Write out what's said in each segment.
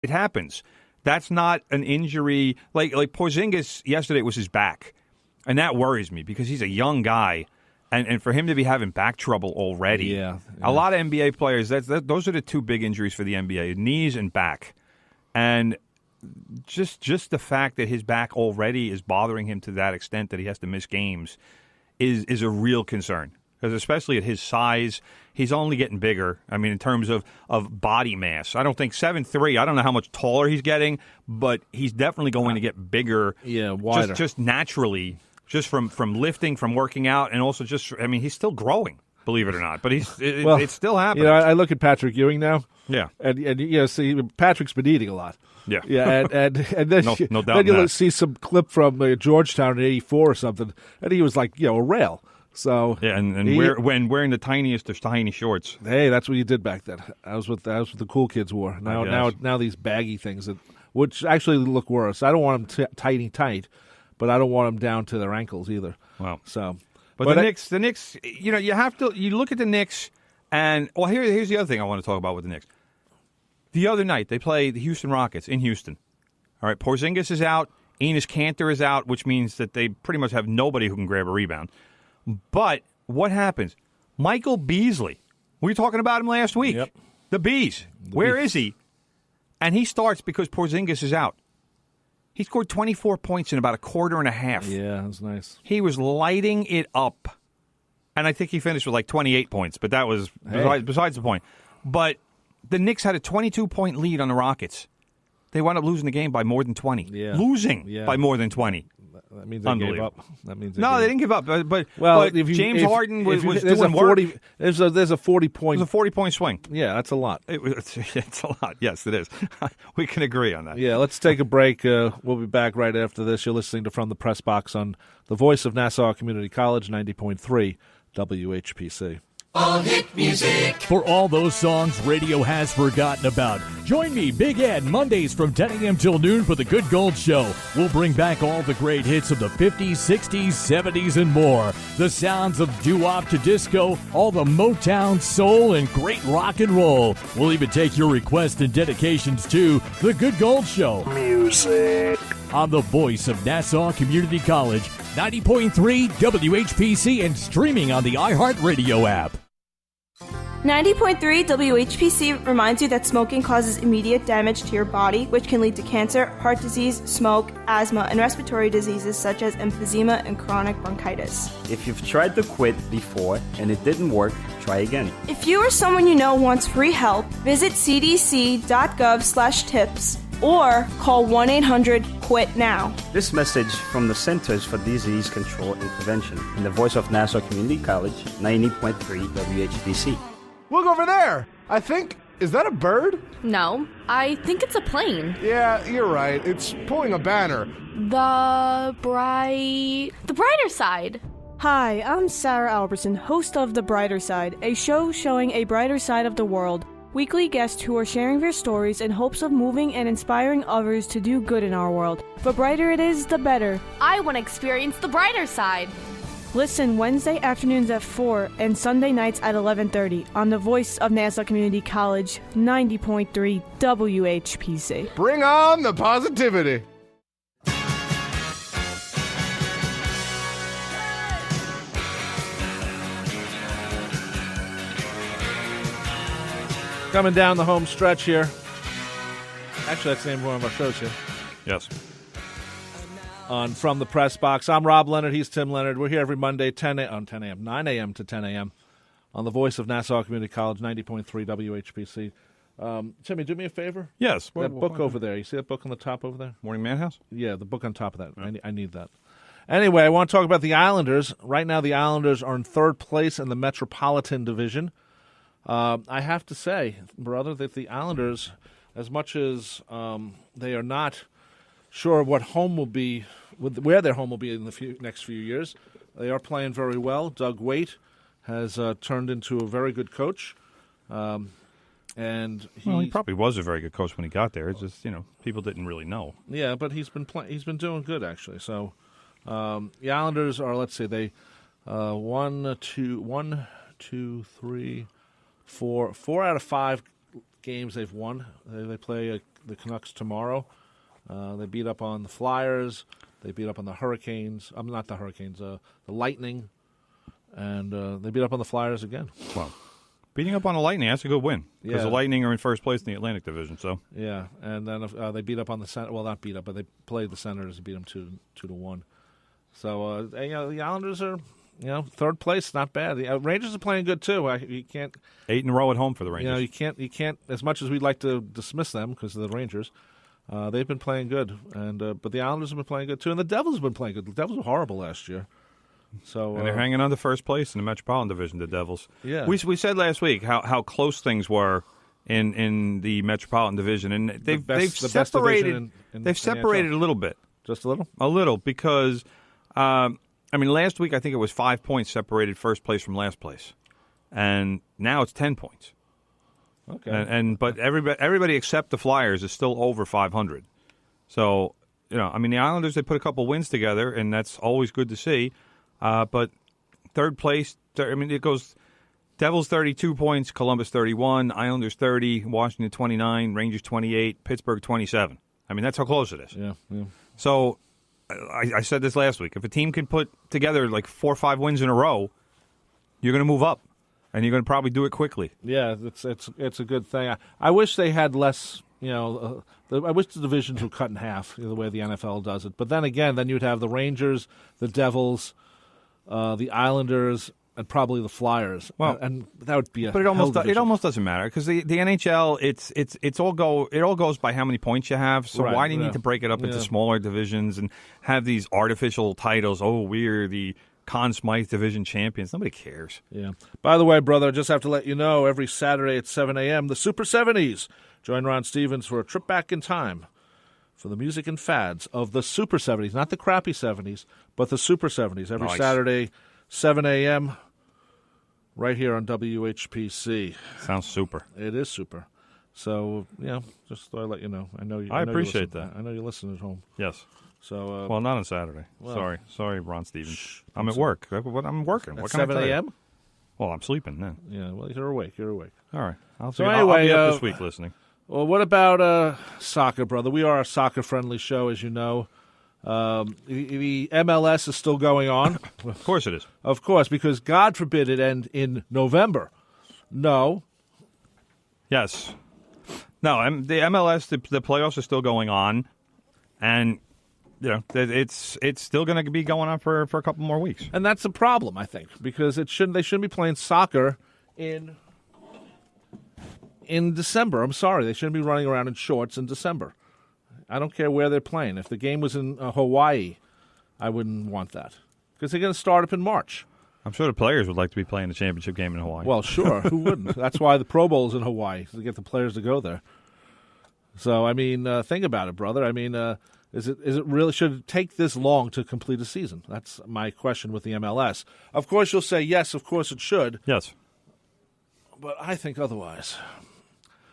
It happens. That's not an injury. Like Porzingis yesterday was his back. And that worries me because he's a young guy. And for him to be having back trouble already. A lot of NBA players, those are the two big injuries for the NBA, knees and back. And just the fact that his back already is bothering him to that extent that he has to miss games is a real concern. Because especially at his size, he's only getting bigger. I mean, in terms of body mass. I don't think 7'3", I don't know how much taller he's getting, but he's definitely going to get bigger. Yeah, wider. Just naturally, just from lifting, from working out, and also he's still growing, believe it or not. But it's still happening. I look at Patrick Ewing now. Yeah. And see, Patrick's been eating a lot. Yeah. Yeah, and then, no doubt then you'll that. see some clip from Georgetown in '84 or something, and he was like, a rail. So yeah, and wearing the tiniest of tiny shorts. Hey, that's what you did back then. That was what the cool kids wore. Now these baggy things, which actually look worse. I don't want them tight, but I don't want them down to their ankles either. Wow. So, but the Knicks, you have to look at the Knicks, and here's the other thing I want to talk about with the Knicks. The other night they play the Houston Rockets in Houston. All right, Porzingis is out, Enes Kanter is out, which means that they pretty much have nobody who can grab a rebound. But what happens? Michael Beasley. We were talking about him last week. Yep. The Bees. Where is he? And he starts because Porzingis is out. He scored 24 points in about a quarter and a half. Yeah, that's nice. He was lighting it up. And I think he finished with like 28 points, but that was besides the point. But the Knicks had a 22-point lead on the Rockets. They wound up losing the game by more than 20. Yeah. Losing by more than that means they gave up. They didn't give up. But James Harden was doing work. There's a 40-point. It's a 40-point swing. Yeah, that's a lot. It's a lot. Yes, it is. We can agree on that. Yeah, let's take a break. We'll be back right after this. You're listening to From the Press Box on the voice of Nassau Community College, 90.3 WHPC. All hit music. For all those songs radio has forgotten about, join me, Big Ed, Mondays from 10 a.m. till noon for The Good Gold Show. We'll bring back all the great hits of the 50s, 60s, 70s, and more. The sounds of doo-wop to disco, all the Motown, soul, and great rock and roll. We'll even take your requests and dedications to The Good Gold Show. Music. On the voice of Nassau Community College, 90.3 WHPC, and streaming on the iHeartRadio app. 90.3 WHPC reminds you that smoking causes immediate damage to your body, which can lead to cancer, heart disease, smoke, asthma, and respiratory diseases such as emphysema and chronic bronchitis. If you've tried to quit before and it didn't work, try again. If you or someone you know wants free help, visit cdc.gov/tips or call 1-800-QUIT-NOW. This message from the Centers for Disease Control and Prevention in the voice of Nassau Community College, 90.3 WHPC. Look over there! I think, is that a bird? No, I think it's a plane. Yeah, you're right. It's pulling a banner. The brighter side. Hi, I'm Sarah Albertson, host of The Brighter Side, a show showing a brighter side of the world. Weekly guests who are sharing their stories in hopes of moving and inspiring others to do good in our world. The brighter it is, the better. I want to experience the brighter side. Listen Wednesday afternoons at 4 and Sunday nights at 11:30 on the voice of Nassau Community College, 90.3 WHPC. Bring on the positivity. Coming down the home stretch here. Actually, that's the name of one of our shows here. Yes. On From the Press Box. I'm Rob Leonard. He's Tim Leonard. We're here every Monday, 9 a.m. to 10 a.m. on the voice of Nassau Community College, 90.3 WHPC. Timmy, do me a favor. Yes. That book over there. You see that book on the top over there? Morning Madhouse? Yeah, the book on top of that. I need that. Anyway, I want to talk about the Islanders. Right now, the Islanders are in third place in the Metropolitan Division. I have to say, brother, that the Islanders, as much as they are not sure what home will be, where their home will be in the next few years, they are playing very well. Doug Waite has turned into a very good coach. And he probably was a very good coach when he got there. It's just, people didn't really know. Yeah, but he's been doing good, actually. So the Islanders are, let's see, they 4 out of 5 games they've won. They play the Canucks tomorrow. They beat up on the Flyers. They beat up on the Hurricanes. Not the Hurricanes, the Lightning. And they beat up on the Flyers again. Well, beating up on the Lightning, that's a good win. Because the Lightning are in first place in the Atlantic Division. So yeah, and then they beat up on the Senators. Well, not beat up, but they played the Senators and beat them 2-1. So the Islanders are, third place, not bad. The Rangers are playing good too. You can't 8 in a row at home for the Rangers. You can't. As much as we'd like to dismiss them because of the Rangers, they've been playing good. And but the Islanders have been playing good too, and the Devils have been playing good. The Devils were horrible last year. So and they're hanging on to first place in the Metropolitan Division, the Devils. Yeah. We said last week how close things were in the Metropolitan Division, and they've separated. They've separated a little bit, just a little, because last week I think it was 5 points separated first place from last place, and now it's 10 points. Okay, but everybody except the Flyers is still over 500. So the Islanders, they put a couple wins together, and that's always good to see. But third place, it goes Devils 32 points, Columbus 31, Islanders 30, Washington 29, Rangers 28, Pittsburgh 27. That's how close it is. Yeah. So I said this last week. If a team can put together like 4 or 5 wins in a row, you're going to move up, and you're going to probably do it quickly. Yeah, it's a good thing. I wish they had less. I wish the divisions were cut in half the way the NFL does it. But then again, you'd have the Rangers, the Devils, the Islanders, and probably the Flyers. Well, and that would be but it almost doesn't matter because the NHL it all goes by how many points you have. So right, why do you need to break it up into smaller divisions and have these artificial titles? Oh, we're the Conn Smythe Division champions. Nobody cares. Yeah. By the way, brother, I just have to let you know, every Saturday at 7 a.m., the Super 70s. Join Ron Stevens for a trip back in time for the music and fads of the Super 70s, not the crappy 70s, but the Super 70s. Every Saturday, 7 a.m., right here on WHPC. Sounds super. It is super. So, just thought I'd let you know. I appreciate that. I know you listen at home. Yes. So, well, not on Saturday. Sorry, Ron Stevens. I'm at work. I'm working. At what can 7 I tell a.m.? You? Well, I'm sleeping then. Yeah, well, you're awake. All right. I'll anyway, be up this week listening. Well, what about soccer, brother? We are a soccer-friendly show, as you know. The MLS is still going on. Of course it is. Of course, because God forbid it end in November. No. Yes. No, the MLS, the playoffs are still going on, and it's still going to be going on for a couple more weeks. And that's a problem, I think, because they shouldn't be playing soccer in December. I'm sorry, they shouldn't be running around in shorts in December. I don't care where they're playing. If the game was in Hawaii, I wouldn't want that because they're going to start up in March. I'm sure the players would like to be playing the championship game in Hawaii. Well, sure. Who wouldn't? That's why the Pro Bowl is in Hawaii, to get the players to go there. So, think about it, brother. Is it really, should it take this long to complete a season? That's my question with the MLS. Of course, you'll say, yes, of course it should. Yes. But I think otherwise.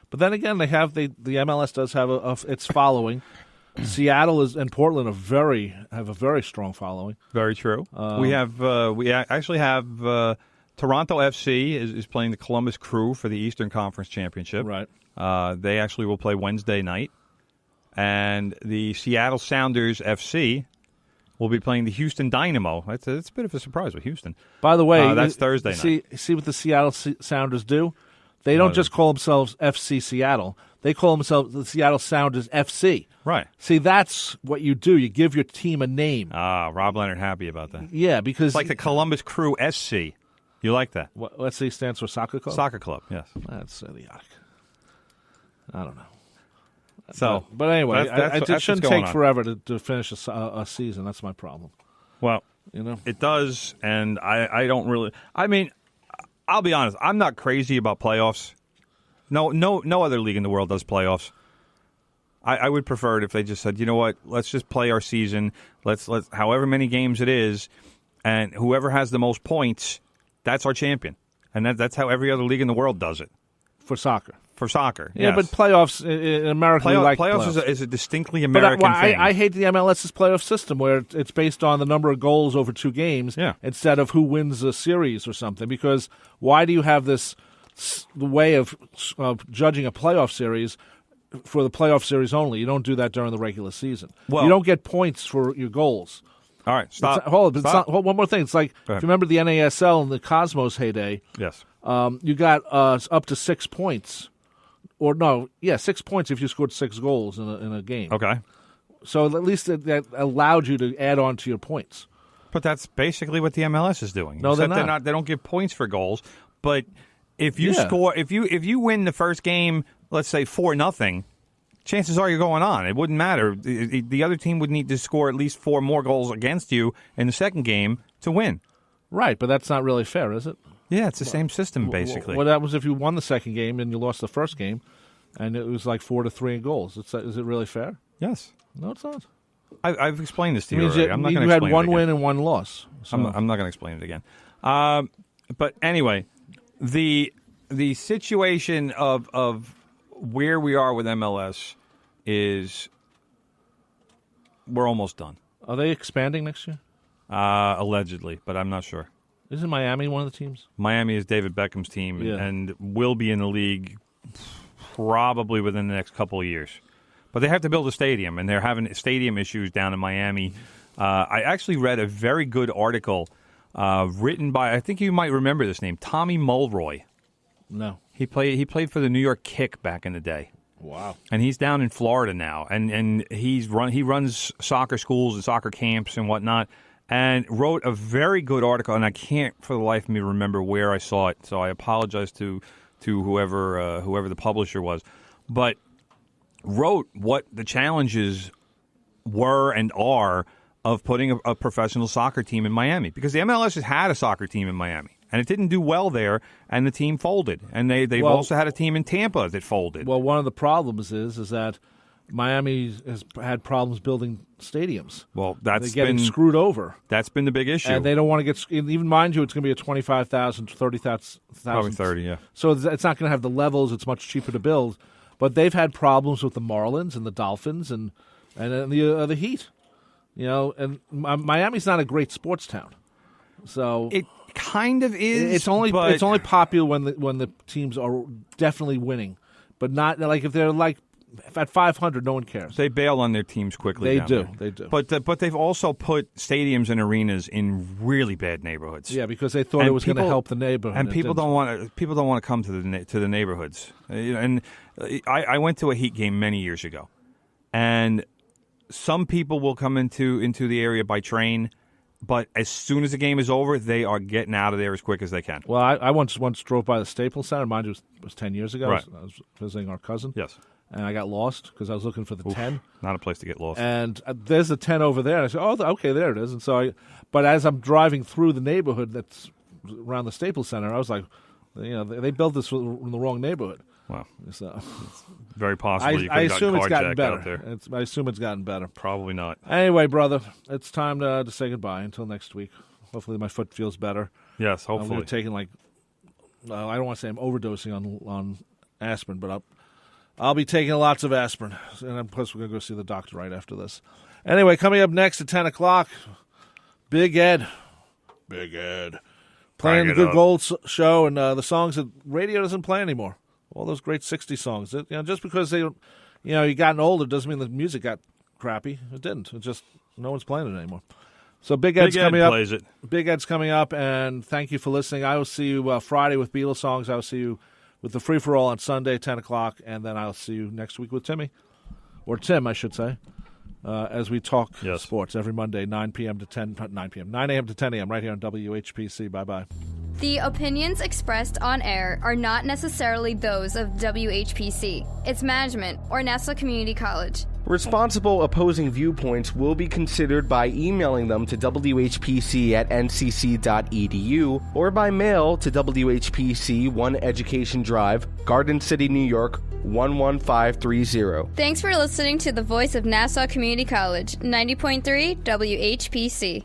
But then again, the MLS does have its following. Seattle and Portland have a very strong following. Very true. We actually have Toronto FC is playing the Columbus Crew for the Eastern Conference Championship. Right. They actually will play Wednesday night, and the Seattle Sounders FC will be playing the Houston Dynamo. It's a bit of a surprise with Houston. By the way, that's Thursday night. See what the Seattle Sounders do? They don't just call themselves FC Seattle. They call themselves the Seattle Sounders FC. Right. See, that's what you do. You give your team a name. Rob Leonard happy about that. Yeah, because... It's like the Columbus Crew SC. You like that? What SC stands for Soccer Club? Soccer Club, yes. That's the yuck. I don't know. So, but anyway, it shouldn't take on. forever to finish a season. That's my problem. Well, it does, and I don't really... I'll be honest. I'm not crazy about playoffs. No other league in the world does playoffs. I would prefer it if they just said, you know what, let's just play our season. Let's however many games it is, and whoever has the most points, that's our champion. And that's how every other league in the world does it. For soccer. Yeah, yes. But playoffs in America, we like playoffs. Is a distinctly American thing. I hate the MLS's playoff system where it's based on the number of goals over 2 games instead of who wins a series or something. Because why do you have this way of judging a playoff series for the playoff series only. You don't do that during the regular season. Well, you don't get points for your goals. All right, stop. Hold one more thing. It's like, if you remember the NASL in the Cosmos heyday, yes, you got up to 6 points. 6 points if you scored 6 goals in a game. Okay. So at least that allowed you to add on to your points. But that's basically what the MLS is doing. No, Except they're not. They don't give points for goals. But if you score, if you win the first game, let's say 4-0, chances are you're going on. It wouldn't matter. The other team would need to score at least 4 more goals against you in the second game to win. Right, but that's not really fair, is it? Yeah, it's the same system, basically. What happens if you won the second game and you lost the first game, and it was like 4-3 in goals? Is it really fair? Yes. No, it's not. I've explained this to you already. You had one win and one loss. So. I'm not going to explain it again. But anyway, the situation of where we are with MLS is we're almost done. Are they expanding next year? Allegedly, but I'm not sure. Isn't Miami one of the teams? Miami is David Beckham's team and will be in the league probably within the next couple of years. But they have to build a stadium, and they're having stadium issues down in Miami. I actually read a very good article written by, I think you might remember this name, Tommy Mulroy. No. He played for the New York Kick back in the day. Wow. And he's down in Florida now, and he runs soccer schools and soccer camps and whatnot, and wrote a very good article, and I can't for the life of me remember where I saw it, so I apologize to whoever the publisher was, but wrote what the challenges were and are of putting a professional soccer team in Miami, because the MLS has had a soccer team in Miami. And it didn't do well there, and the team folded. And they've also had a team in Tampa that folded. Well, one of the problems is that Miami has had problems building stadiums. Well, they're getting screwed over. That's been the big issue. And they don't want to get, even mind you, it's going to be a 25,000, 30,000. Probably 30, yeah. So it's not going to have the levels. It's much cheaper to build. But they've had problems with the Marlins and the Dolphins and the Heat. You know, and Miami's not a great sports town. So it kind of is. It's only popular when the teams are definitely winning, but not like if they're like at 500, no one cares. They bail on their teams quickly. They do. But they've also put stadiums and arenas in really bad neighborhoods. Yeah, because they thought it was going to help the neighborhood. And people don't want to come to the neighborhoods. And I went to a Heat game many years ago, and some people will come into the area by train. But as soon as the game is over, they are getting out of there as quick as they can. Well, I once drove by the Staples Center. Mind you, it was 10 years ago. Right. I was visiting our cousin. Yes. And I got lost because I was looking for the 10. Not a place to get lost. And there's a 10 over there. And I said, oh, okay, there it is. And so but as I'm driving through the neighborhood that's around the Staples Center, I was like, they built this in the wrong neighborhood. Wow. So very possible you could I have assume it's gotten out better. there. I assume it's gotten better. Probably not. Anyway, brother, it's time to say goodbye until next week. Hopefully my foot feels better. Yes, hopefully. I'm taking I don't want to say I'm overdosing on aspirin, but I'll be taking lots of aspirin. And plus we're going to go see the doctor right after this. Anyway, coming up next at 10 o'clock, Big Ed. Playing the Good Gold show and the songs that radio doesn't play anymore. All those great 60 songs. Just because you gotten older doesn't mean the music got crappy. It didn't. It just no one's playing it anymore. So Big Ed's coming up. Plays it. Big Ed's coming up, and thank you for listening. I will see you Friday with Beatles songs. I will see you with the Free For All on Sunday, 10 o'clock, and then I'll see you next week with Timmy, or Tim, I should say, as we talk sports every Monday, 9 a.m. to 10 a.m. right here on WHPC. Bye-bye. The opinions expressed on air are not necessarily those of WHPC, its management, or Nassau Community College. Responsible opposing viewpoints will be considered by emailing them to whpc@ncc.edu or by mail to WHPC 1 Education Drive, Garden City, New York, 11530. Thanks for listening to the voice of Nassau Community College, 90.3 WHPC.